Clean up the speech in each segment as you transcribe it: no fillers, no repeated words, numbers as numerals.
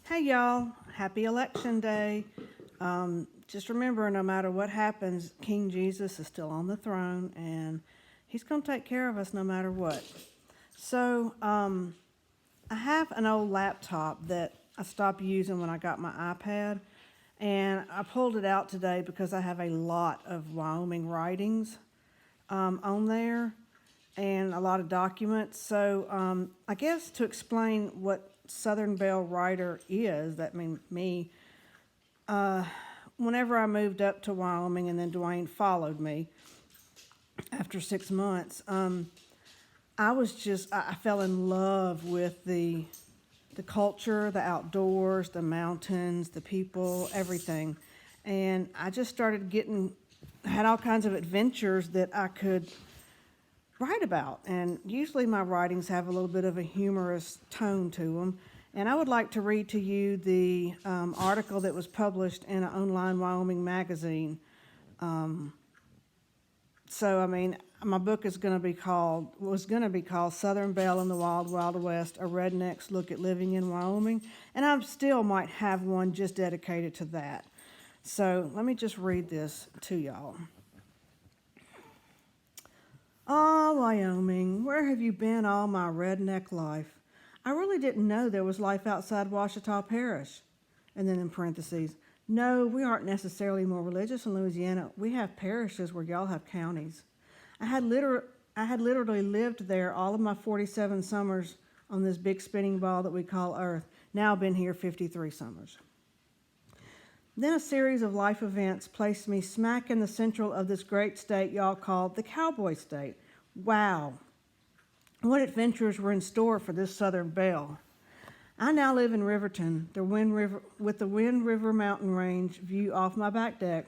Hey y'all, happy election day. Just remember, no matter what happens, King Jesus is still on the throne and he's going to take care of us no matter what. So, I have an old laptop that I stopped using when I got my iPad, and I pulled it out today because I have a lot of Wyoming writings on there and a lot of documents. So I guess to explain what Southern Belle Writer is, that means me, whenever I moved up to Wyoming and then Dwayne followed me after 6 months, I fell in love with the culture, the outdoors, the mountains, the people, everything. And I just started had all kinds of adventures that I could write about. And usually my writings have a little bit of a humorous tone to them. And I would like to read to you the article that was published in an online Wyoming magazine. My book was going to be called Southern Belle and the Wild Wild West, a Redneck's Look at Living in Wyoming. And I still might have one just dedicated to that. So let me just read this to y'all. Ah, Wyoming, where have you been all my redneck life? I really didn't know there was life outside Ouachita Parish. And then in parentheses, no, we aren't necessarily more religious in Louisiana. We have parishes where y'all have counties. I had literally lived there all of my 47 summers on this big spinning ball that we call Earth. Now I've been here 53 summers. Then a series of life events placed me smack in the central of this great state y'all called the Cowboy State. Wow. What adventures were in store for this Southern Belle? I now live in Riverton, with the Wind River mountain range view off my back deck,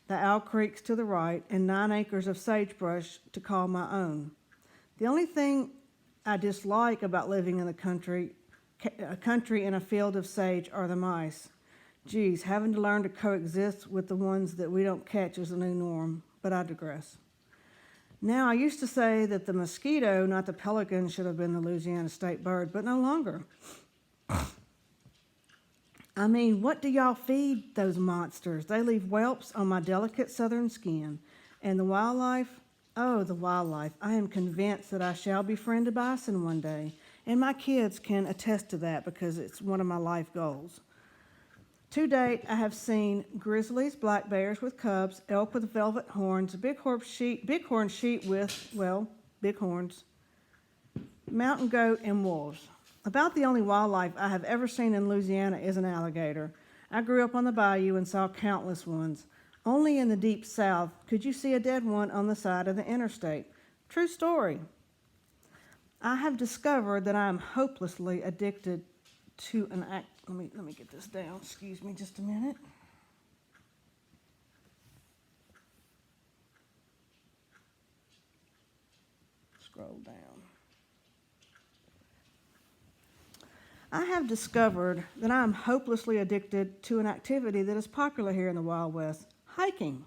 the Owl Creeks to the right, and 9 acres of sagebrush to call my own. The only thing I dislike about living in a country in a field of sage, are the mice. Geez, having to learn to coexist with the ones that we don't catch is a new norm, but I digress. Now, I used to say that the mosquito, not the pelican, should have been the Louisiana state bird, but no longer. I mean, what do y'all feed those monsters? They leave whelps on my delicate southern skin. And the wildlife? Oh, the wildlife. I am convinced that I shall befriend a bison one day. And my kids can attest to that because it's one of my life goals. To date, I have seen grizzlies, black bears with cubs, elk with velvet horns, bighorn sheep with, well, big horns, mountain goat, and wolves. About the only wildlife I have ever seen in Louisiana is an alligator. I grew up on the bayou and saw countless ones. Only in the deep south could you see a dead one on the side of the interstate. True story. I have discovered that I am hopelessly addicted to an act. Let me get this down. Excuse me just a minute. Scroll down. I have discovered that I am hopelessly addicted to an activity that is popular here in the Wild West, hiking.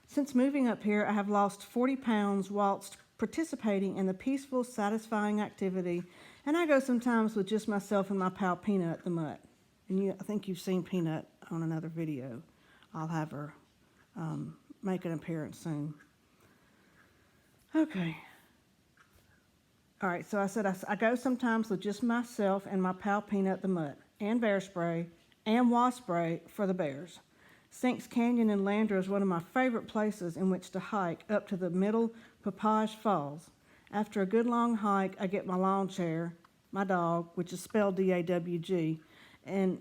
Since moving up here, I have lost 40 pounds whilst participating in the peaceful, satisfying activity, and I go sometimes with just myself and my pal Peanut the mutt. And I think you've seen Peanut on another video. I'll have her make an appearance soon. Okay. All right, so I said I go sometimes with just myself and my pal Peanut the mutt, and bear spray, and wasp spray for the bears. Sinks Canyon in Landra is one of my favorite places in which to hike up to the middle Papage Falls. After a good long hike, I get my lawn chair, my dog, which is spelled D-A-W-G, and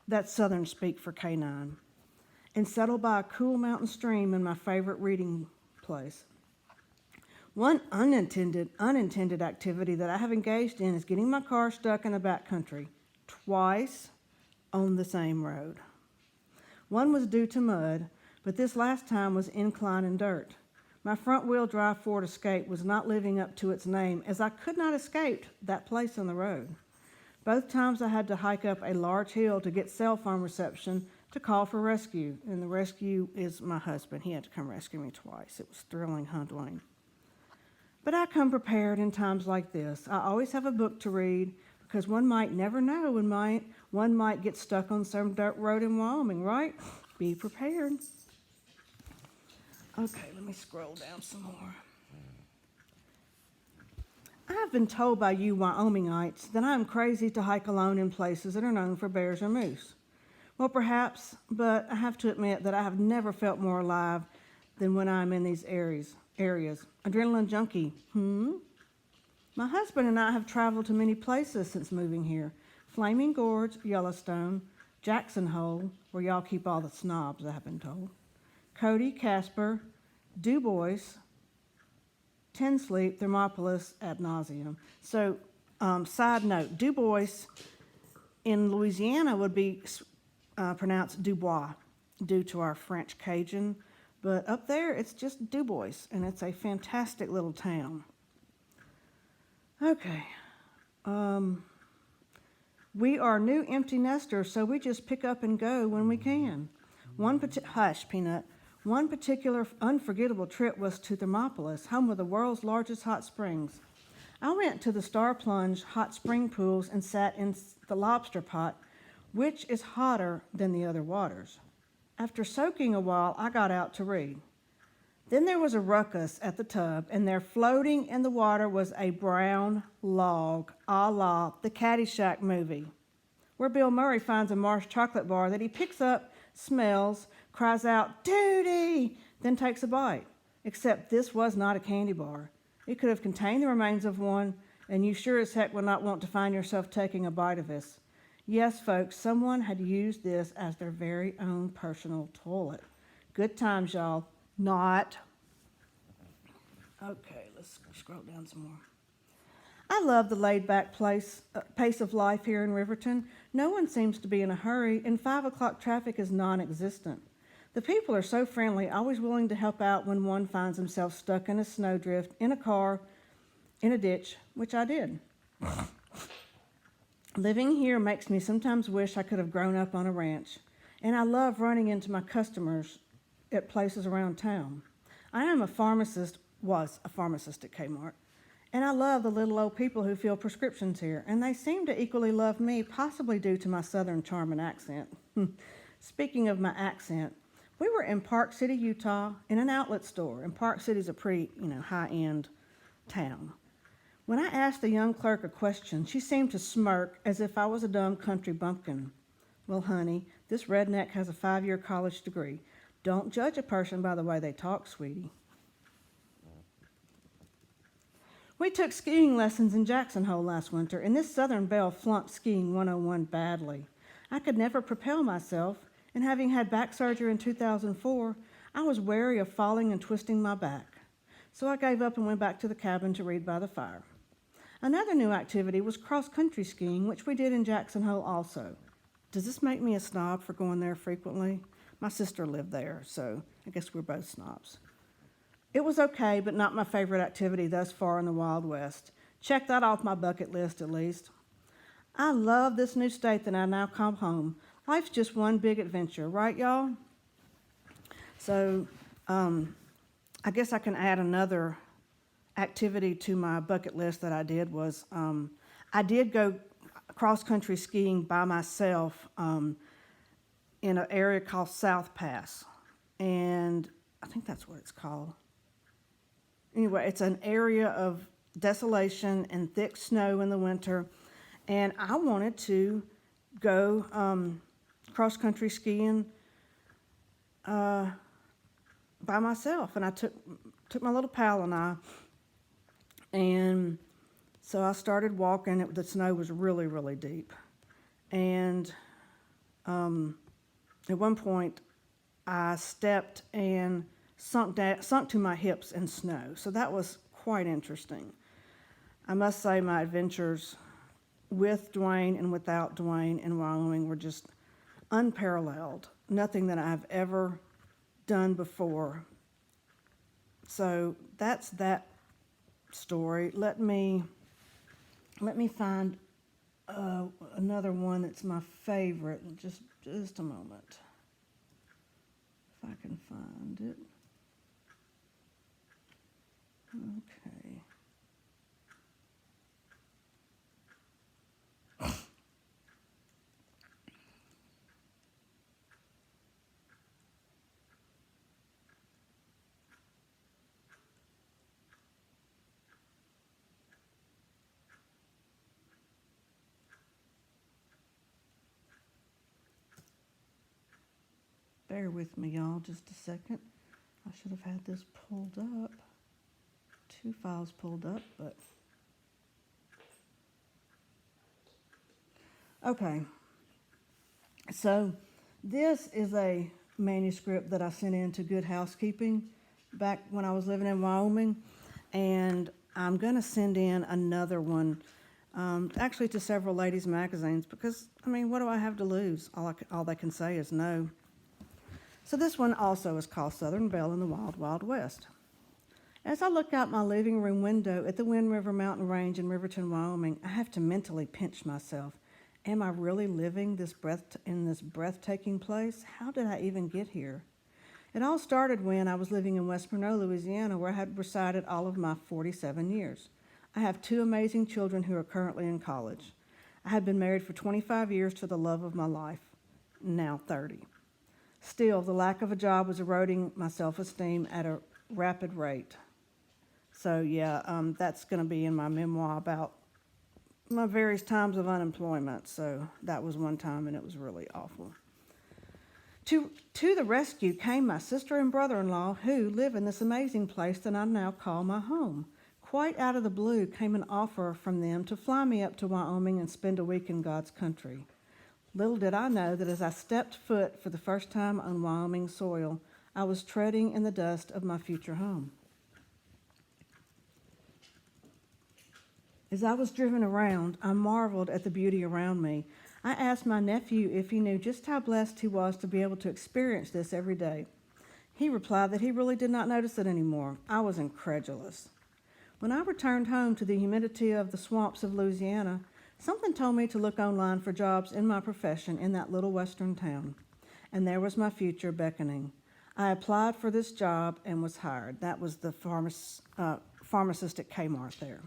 that's Southern speak for canine, and settle by a cool mountain stream in my favorite reading place. One unintended activity that I have engaged in is getting my car stuck in the backcountry, twice on the same road. One was due to mud, but this last time was incline and dirt. My front-wheel drive Ford Escape was not living up to its name, as I could not escape that place on the road. Both times I had to hike up a large hill to get cell phone reception to call for rescue, and the rescue is my husband. He had to come rescue me twice. It was thrilling, huh, Dwayne? But I come prepared in times like this. I always have a book to read because one might never know One might get stuck on some dirt road in Wyoming, right? Be prepared. Okay, let me scroll down some more. I've been told by you Wyomingites that I'm crazy to hike alone in places that are known for bears or moose. Well, perhaps, but I have to admit that I have never felt more alive than when I'm in these areas. Adrenaline junkie, My husband and I have traveled to many places since moving here. Flaming Gorge, Yellowstone, Jackson Hole, where y'all keep all the snobs, I've been told. Cody, Casper, Du Bois, Ten Sleep, Thermopolis, ad nauseum. So, side note, Du Bois in Louisiana would be pronounced Dubois, due to our French Cajun. But up there, it's just Du Bois, and it's a fantastic little town. Okay. We are new empty nesters, so we just pick up and go when we can. Hush, Peanut. One particular unforgettable trip was to Thermopolis, home of the world's largest hot springs. I went to the Star Plunge hot spring pools and sat in the lobster pot, which is hotter than the other waters. After soaking a while, I got out to read. Then there was a ruckus at the tub, and there floating in the water was a brown log, a la the Caddyshack movie, where Bill Murray finds a Mars chocolate bar that he picks up, smells, cries out, "Duty!" then takes a bite. Except this was not a candy bar. It could have contained the remains of one, and you sure as heck would not want to find yourself taking a bite of this. Yes, folks, someone had used this as their very own personal toilet. Good times, y'all. Not. Okay, let's scroll down some more. I love the laid-back pace of life here in Riverton. No one seems to be in a hurry, and 5 o'clock traffic is non-existent. The people are so friendly, always willing to help out when one finds himself stuck in a snowdrift, in a car, in a ditch, which I did. Living here makes me sometimes wish I could have grown up on a ranch, and I love running into my customers at places around town. I am was a pharmacist at Kmart, and I love the little old people who fill prescriptions here, and they seem to equally love me, possibly due to my southern charm and accent. Speaking of my accent, we were in Park City, Utah, in an outlet store, and Park City's a pretty, high-end town. When I asked the young clerk a question, she seemed to smirk as if I was a dumb country bumpkin. Well, honey, this redneck has a 5-year college degree. Don't judge a person by the way they talk, sweetie. We took skiing lessons in Jackson Hole last winter, and this Southern belle flunked skiing 101 badly. I could never propel myself, and having had back surgery in 2004, I was wary of falling and twisting my back. So I gave up and went back to the cabin to read by the fire. Another new activity was cross-country skiing, which we did in Jackson Hole also. Does this make me a snob for going there frequently? My sister lived there, so I guess we're both snobs. It was okay, but not my favorite activity thus far in the Wild West. Check that off my bucket list, at least. I love this new state that I now call home. Life's just one big adventure, right, y'all? So, I guess I can add another activity to my bucket list that I did was I did go cross-country skiing by myself in an area called South Pass, and I think that's what it's called. Anyway, it's an area of desolation and thick snow in the winter, and I wanted to go cross-country skiing by myself, and I took my little pal and I, and so I started walking. The snow was really, really deep, and at one point I stepped and sunk to my hips in snow. So that was quite interesting. I must say my adventures with Dwayne and without Dwayne in Wyoming were just unparalleled. Nothing that I've ever done before. So that's that story. Let me find another one that's my favorite. Just a moment, if I can find it. Okay. Bear with me, y'all, just a second. I should have had this pulled up. 2 files pulled up, but... Okay. So this is a manuscript that I sent in to Good Housekeeping back when I was living in Wyoming. And I'm going to send in another one, actually to several ladies' magazines, because, I mean, what do I have to lose? All they can say is no. So this one also is called Southern Belle in the Wild, Wild West. As I look out my living room window at the Wind River Mountain Range in Riverton, Wyoming, I have to mentally pinch myself. Am I really living in this breathtaking place? How did I even get here? It all started when I was living in West Monroe, Louisiana, where I had resided all of my 47 years. I have 2 amazing children who are currently in college. I had been married for 25 years to the love of my life, now 30. Still, the lack of a job was eroding my self-esteem at a rapid rate. So yeah, that's going to be in my memoir about my various times of unemployment. So that was one time, and it was really awful. To the rescue came my sister and brother-in-law, who live in this amazing place that I now call my home. Quite out of the blue came an offer from them to fly me up to Wyoming and spend a week in God's country. Little did I know that as I stepped foot for the first time on Wyoming soil, I was treading in the dust of my future home. As I was driven around, I marveled at the beauty around me. I asked my nephew if he knew just how blessed he was to be able to experience this every day. He replied that he really did not notice it anymore. I was incredulous. When I returned home to the humidity of the swamps of Louisiana, something told me to look online for jobs in my profession in that little western town. And there was my future beckoning. I applied for this job and was hired. That was the pharmacist at Kmart there.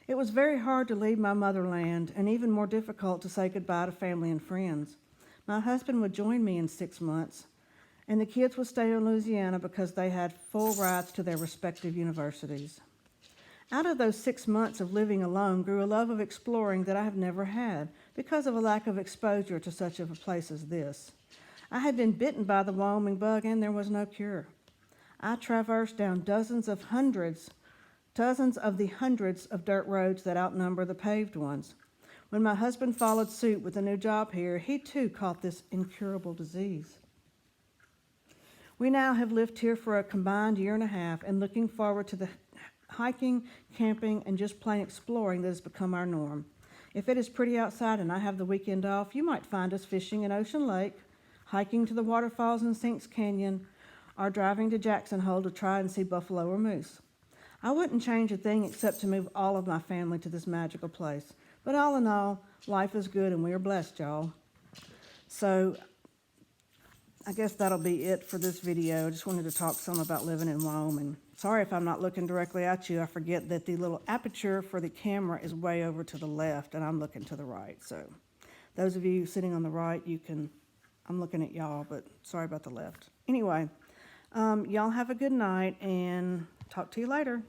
It was very hard to leave my motherland, and even more difficult to say goodbye to family and friends. My husband would join me in 6 months, and the kids would stay in Louisiana because they had full rights to their respective universities. Out of those 6 months of living alone grew a love of exploring that I have never had because of a lack of exposure to such of a place as this. I had been bitten by the Wyoming bug, and there was no cure. I traversed down dozens of the hundreds of dirt roads that outnumber the paved ones. When my husband followed suit with a new job here, he too caught this incurable disease. We now have lived here for a combined 1.5 years and looking forward to the hiking, camping, and just plain exploring that has become our norm. If it is pretty outside and I have the weekend off, you might find us fishing in Ocean Lake, hiking to the waterfalls in Sinks Canyon, or driving to Jackson Hole to try and see buffalo or moose. I wouldn't change a thing except to move all of my family to this magical place. But all in all, life is good and we are blessed, y'all. So I guess that'll be it for this video. I just wanted to talk some about living in Wyoming. Sorry if I'm not looking directly at you. I forget that the little aperture for the camera is way over to the left and I'm looking to the right. So those of you sitting on the right, I'm looking at y'all, but sorry about the left. Anyway, y'all have a good night and talk to you later.